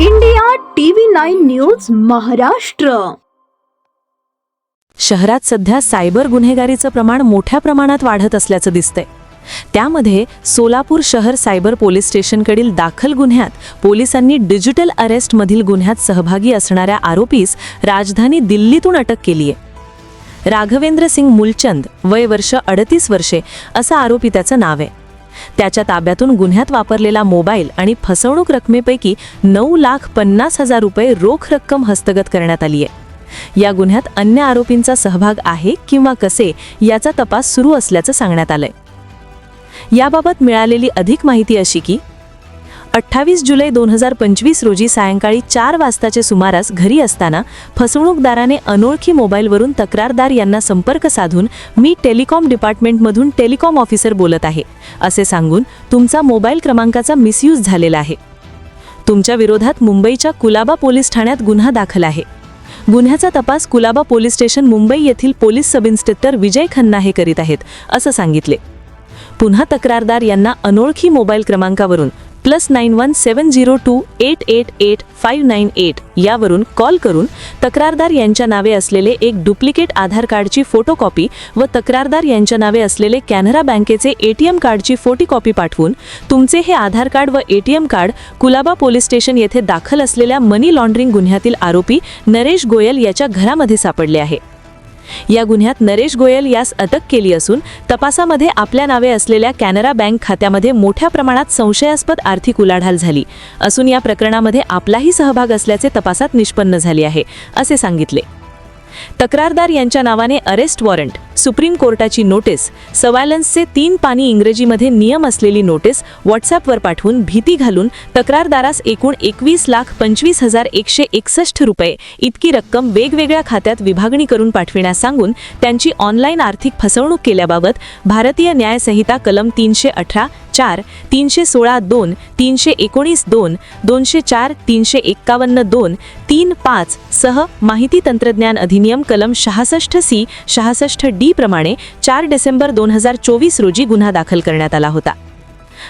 India TV 9 news Maharashtra. शहरात सध्या cyber गुन्हेगारीचं प्रमाण मोठ्या प्रमाणात वाढत असल्याचं दिसतंय. त्यामध्ये सोलापूर शहर सायबर पोलीस स्टेशनकडील दाखल गुन्ह्यात पोलिसांनी डिजिटल अरेस्टमधील गुन्ह्यात सहभागी असणाऱ्या आरोपीस राजधानी दिल्लीतून अटक केली आहे. राघवेंद्र सिंग मुलचंद, वय वर्ष 38 वर्षे, असं आरोपी त्याचं नाव आहे. त्याच्या ताब्यातून गुन्ह्यात वापरलेला मोबाईल आणि फसवणूक रकमेपैकी 9,50,000 रुपये रोख रक्कम हस्तगत करण्यात आली आहे. या गुन्ह्यात अन्य आरोपींचा सहभाग आहे किंवा कसे याचा तपास सुरू असल्याचं सांगण्यात आलंय. याबाबत मिळालेली अधिक माहिती अशी की 28 जुलै 2025 रोजी सायंकाळी 4 वाजताचे सुमारास घरी असताना फसवणूकदाराने अनोळखी मोबाईलवरून तक्रारदार यांना संपर्क साधून मी टेलिकॉम डिपार्टमेंटमधून टेलिकॉम ऑफिसर बोलत आहे असे सांगून तुमचा मोबाईल क्रमांकाचा मिसयूज झालेला आहे. तुमच्या विरोधात मुंबईच्या कुलाबा पोलीस ठाण्यात गुन्हा दाखल आहे. गुन्ह्याचा तपास कुलाबा पोलीस स्टेशन मुंबई येथील पोलीस सब इन्स्पेक्टर विजय खन्ना हे करीत आहेत असं सांगितले. पुन्हा तक्रारदार यांना अनोळखी मोबाईल क्रमांकावरून +917028888598 यावरून कॉल करून तक्रारदार यांच्या नावे असलेले एक डुप्लिकेट आधार कार्डची फोटोकॉपी व तक्रारदार यांच्या नावे असलेले कॅनरा बँकेचे ATM कार्डची फोटोकॉपी पाठवून तुमचे हे आधार कार्ड व ATM card Colaba police station येथे दाखल असलेल्या मनी लॉन्ड्रिंग गुन्ह्यातील आरोपी नरेश गोयल याच्या घरामध्ये सापडले आहे. या गुन्ह्यात नरेश गोयल यास अटक केली असून तपासामध्ये आपल्या नावे असलेल्या कॅनरा बँक खात्यामध्ये मोठ्या प्रमाणात संशयास्पद आर्थिक उलाढाल झाली असून या प्रकरणामध्ये आपलाही सहभाग असल्याचे तपासात निष्पन्न झाले आहे असे सांगितले. तक्रारदार यांच्या नावाने अरेस्ट वॉरंट, सुप्रीम कोर्टाची नोटीस, सर्व्हायलन्सचे 3 पानी इंग्रजीमध्ये नियम असलेली नोटीस व्हॉट्सअपवर पाठवून भीती घालून तक्रारदारास एकूण 21,25,161 रुपये इतकी रक्कम वेगवेगळ्या खात्यात विभागणी करून पाठविण्यास सांगून त्यांची ऑनलाईन आर्थिक फसवणूक केल्याबाबत भारतीय न्याय संहिता कलम 318, 4, 316(2), 319(2), 204, 351(2), 3(5) सह माहिती तंत्रज्ञान अधिनियम कलम 66C, 66D प्रमाणे 4 डिसेंबर 2024 रोजी गुन्हा दाखल करण्यात आला होता.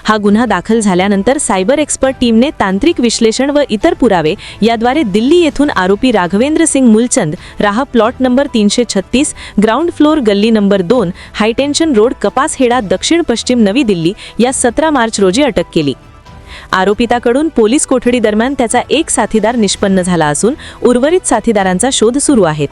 हा गुन्हा दाखल झाल्यानंतर सायबर एक्सपर्ट टीमने तांत्रिक विश्लेषण व इतर पुरावे याद्वारे दिल्ली येथून आरोपी राघवेंद्र सिंग मुलचंद, राहा प्लॉट नंबर 336, ग्राउंड फ्लोर, गल्ली नंबर 2, हायटेन्शन रोड, कपासहेडा, दक्षिण पश्चिम नवी दिल्ली या 17 मार्च रोजी अटक केली. आरोपिताकडून पोलीस कोठडी दरम्यान त्याचा एक साथीदार निष्पन्न झाला असून उर्वरित साथीदारांचा शोध सुरू आहे.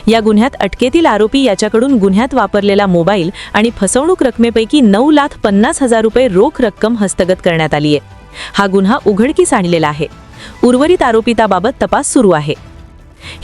या गुन्ह्यात अटकेतील आरोपी याच्याकडून गुन्ह्यात वापरलेला मोबाईल आणि फसवणूक रकमेपैकी 9,50,000 रुपये रोख रक्कम हस्तगत करण्यात आली आहे. हा गुन्हा उघडकीस आणलेला आहे. उर्वरित आरोपिताबाबत तपास सुरू आहे.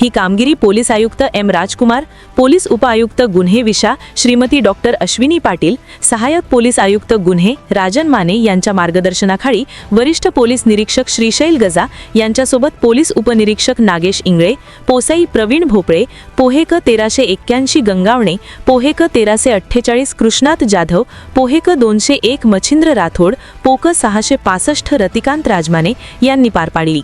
ही कामगिरी पोलीस आयुक्त M. राजकुमार, पोलीस उपआयुक्त गुन्हे विशा श्रीमती डॉक्टर अश्विनी पाटील, सहाय्यक पोलीस आयुक्त गुन्हे राजन माने यांच्या मार्गदर्शनाखाली वरिष्ठ पोलीस निरीक्षक श्रीशैल गजा यांच्यासोबत पोलीस उपनिरीक्षक नागेश इंगळे, पोसाई प्रवीण भोपळे, पोहेक 1381 गंगावणे, पोहेक 1348 कृष्णात जाधव, पोहेक 201 मच्छिंद्र राठोड, पोक 665 रतिकांत राजमाने यांनी पार पाडली.